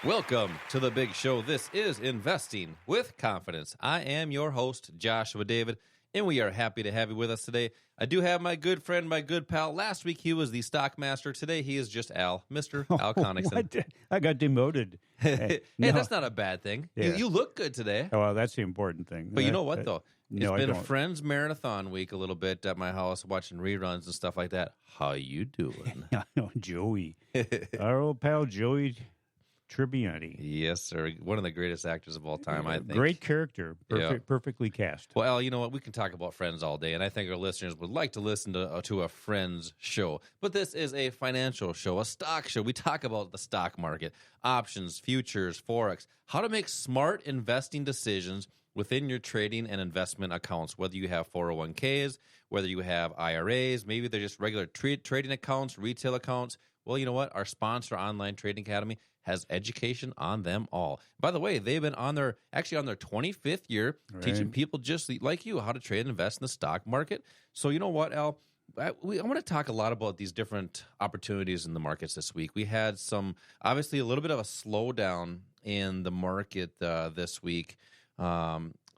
Welcome to the big show. This is Investing with Confidence. I am your host, Joshua David, and we are happy to have you with us today. I do have my good friend, my good pal. Last week he was the stock master. Today he is just Al, Mr. Al Connickson. I got demoted. Hey, No. that's not a bad thing. Yeah. You look good today. Oh, well, that's the important thing. But you know what, though? No, It's I been don't. Friends Marathon week a little bit at my house, watching reruns and stuff like that. How you doing? I know, Joey. Our old pal Joey Tribbiani. Yes, sir. One of the greatest actors of all time, I think. Great character. Perfectly cast. Well, Al, you know what? We can talk about Friends all day, and I think our listeners would like to listen to a Friends show. But this is a financial show, a stock show. We talk about the stock market, options, futures, Forex, how to make smart investing decisions within your trading and investment accounts, whether you have 401ks, whether you have IRAs, maybe they're just regular trading accounts, retail accounts. Well, you know what? Our sponsor, Online Trading Academy, has education on them all. By the way, they've been on their 25th year, teaching people just like you how to trade and invest in the stock market. So you know what, Al? I want to talk a lot about these different opportunities in the markets this week. We had obviously a little bit of a slowdown in the market this week.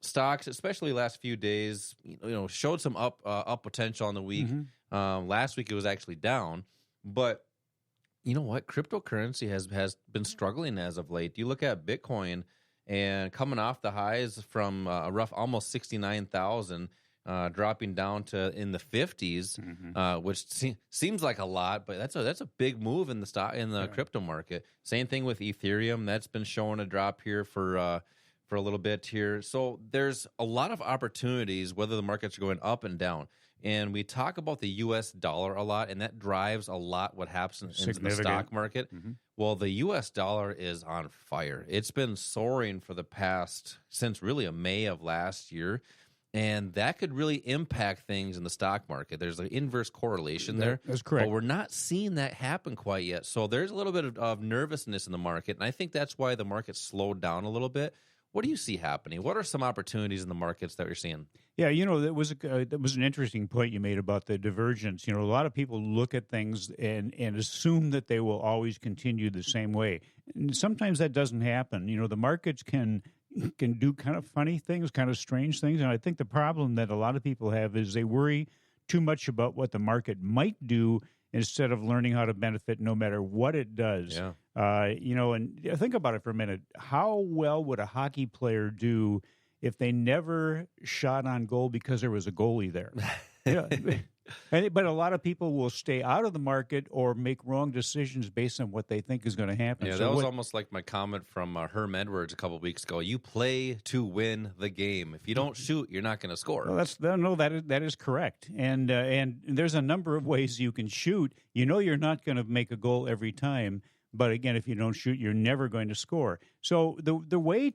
Stocks, especially last few days, showed some up potential on the week. Mm-hmm. Last week it was actually down, but you know what? Cryptocurrency has been struggling as of late. You look at Bitcoin and coming off the highs from a rough almost 69,000, dropping down to in the 50s, which seems like a lot, but that's a big move in the crypto market. Same thing with Ethereum. That's been showing a drop here for a little bit here. So there's a lot of opportunities, whether the markets are going up and down. And we talk about the U.S. dollar a lot, and that drives a lot what happens in the stock market. Mm-hmm. Well, the U.S. dollar is on fire. It's been soaring for the past, since really May of last year, and that could really impact things in the stock market. There's an inverse correlation there. That's correct. But we're not seeing that happen quite yet. So there's a little bit of nervousness in the market, and I think that's why the market slowed down a little bit. What do you see happening? What are some opportunities in the markets that you're seeing? Yeah, that was an interesting point you made about the divergence. A lot of people look at things and assume that they will always continue the same way. And sometimes that doesn't happen. The markets can do kind of funny things, kind of strange things. And I think the problem that a lot of people have is they worry too much about what the market might do instead of learning how to benefit no matter what it does. Yeah. And think about it for a minute. How well would a hockey player do if they never shot on goal because there was a goalie there? But a lot of people will stay out of the market or make wrong decisions based on what they think is going to happen. Yeah, that was almost like my comment from Herm Edwards a couple of weeks ago. You play to win the game. If you don't shoot, you're not going to score. Well, that is correct. And there's a number of ways you can shoot. You're not going to make a goal every time. But again, if you don't shoot, you're never going to score. So the way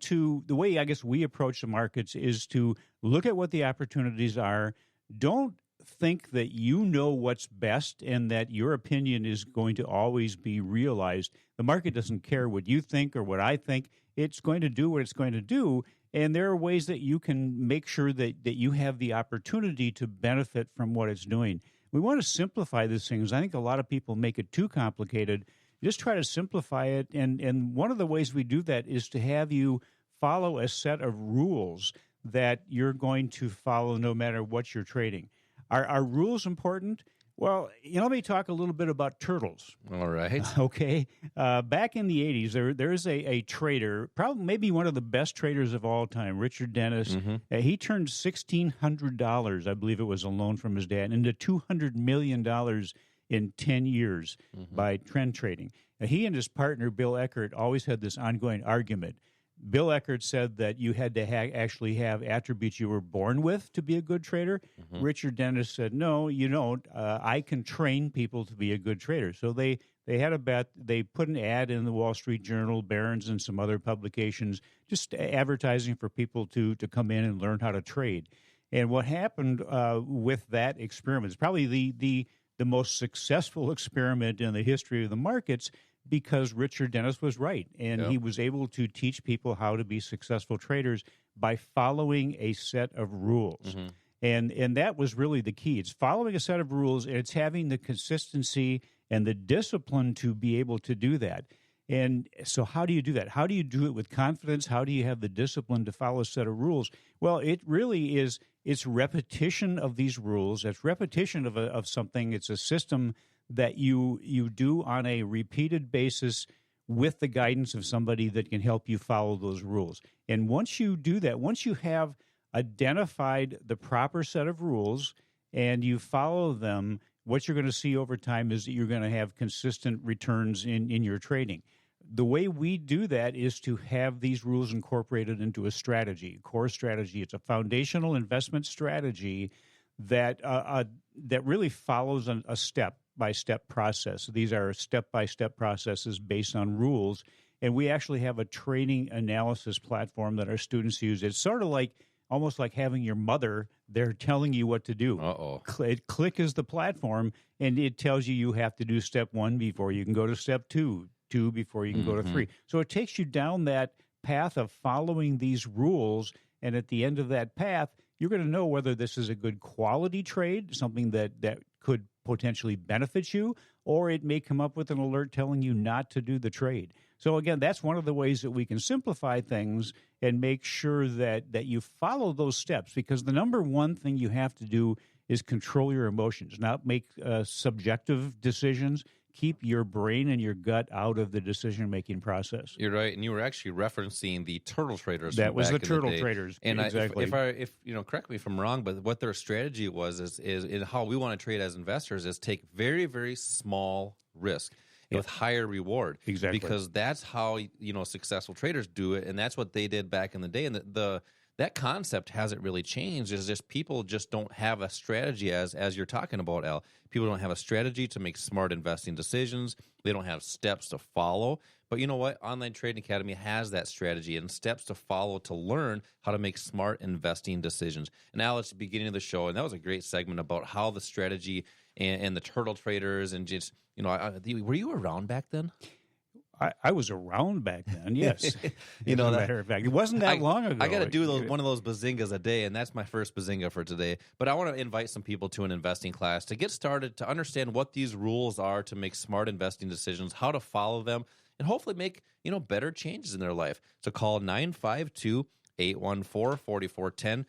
I guess we approach the markets is to look at what the opportunities are. Don't think that you know what's best and that your opinion is going to always be realized. The market doesn't care what you think or what I think. It's going to do what it's going to do. And there are ways that you can make sure that you have the opportunity to benefit from what it's doing. We want to simplify these things. I think a lot of people make it too complicated. Just try to simplify it. And one of the ways we do that is to have you follow a set of rules that you're going to follow no matter what you're trading. Are rules important? Well, let me talk a little bit about turtles. All right. Okay. Back in the 80s, there's a trader, probably maybe one of the best traders of all time, Richard Dennis. Mm-hmm. He turned $1,600, I believe it was a loan from his dad, into $200 million in 10 years by trend trading. Now, he and his partner, Bill Eckert, always had this ongoing argument. Bill Eckert said that you had to actually have attributes you were born with to be a good trader. Mm-hmm. Richard Dennis said, no, you don't. I can train people to be a good trader. So they had a bet. They put an ad in the Wall Street Journal, Barron's, and some other publications, just advertising for people to come in and learn how to trade. And what happened with that experiment is probably the most successful experiment in the history of the markets, because Richard Dennis was right, and he was able to teach people how to be successful traders by following a set of rules. Mm-hmm. And that was really the key. It's following a set of rules, and it's having the consistency and the discipline to be able to do that. And so how do you do that? How do you do it with confidence? How do you have the discipline to follow a set of rules? Well, it really is, it's repetition of these rules. It's repetition of something. It's a system that you do on a repeated basis with the guidance of somebody that can help you follow those rules. And once you do that, once you have identified the proper set of rules and you follow them, what you're going to see over time is that you're going to have consistent returns in your trading. The way we do that is to have these rules incorporated into a strategy, core strategy. It's a foundational investment strategy that really follows a step-by-step process. These are step-by-step processes based on rules, and we actually have a trading analysis platform that our students use. It's sort of like almost like having your mother there telling you what to do. Uh-oh. Click is the platform, and it tells you have to do step 1 before you can go to step 2 before you can go to 3. So it takes you down that path of following these rules, and at the end of that path, you're going to know whether this is a good quality trade, something that could potentially benefit you, or it may come up with an alert telling you not to do the trade. So again, that's one of the ways that we can simplify things and make sure that you follow those steps, because the number one thing you have to do is control your emotions, not make subjective decisions. Keep your brain and your gut out of the decision-making process. You're right, and you were actually referencing the turtle traders. That was the turtle day. traders, and exactly. If correct me if I'm wrong, but what their strategy was is in how we want to trade as investors is take very, very small risk with higher reward. Exactly, because that's how successful traders do it, and that's what they did back in the day. And that concept hasn't really changed. It's just people just don't have a strategy as you're talking about, Al. People don't have a strategy to make smart investing decisions. They don't have steps to follow. But you know what? Online Trading Academy has that strategy and steps to follow to learn how to make smart investing decisions. And Al, it's the beginning of the show, and that was a great segment about how the strategy and the turtle traders and just, were you around back then? I was around back then, yes. As a matter of fact, it wasn't that long ago. I got to do one of those bazingas a day, and that's my first bazinga for today. But I want to invite some people to an investing class to get started, to understand what these rules are, to make smart investing decisions, how to follow them, and hopefully make better changes in their life. So call 952-814-4410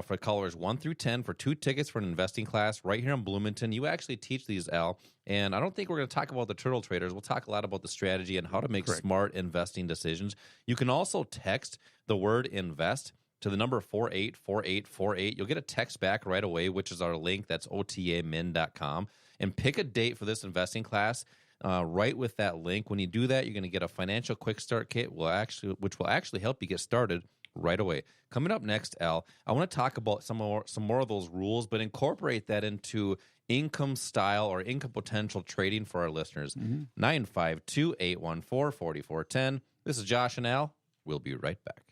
for callers 1 through 10 for 2 tickets for an investing class right here in Bloomington. You actually teach these, Al, and I don't think we're going to talk about the turtle traders. We'll talk a lot about the strategy and how to make smart investing decisions. You can also text the word invest to the number 484848. You'll get a text back right away, which is our link. That's otamin.com. And pick a date for this investing class right with that link. When you do that, you're going to get a financial quick start kit, which will actually help you get started right away. Coming up next, Al, I want to talk about some more of those rules, but incorporate that into income style or income potential trading for our listeners. 952-814-4410. This is Josh and Al. We'll be right back.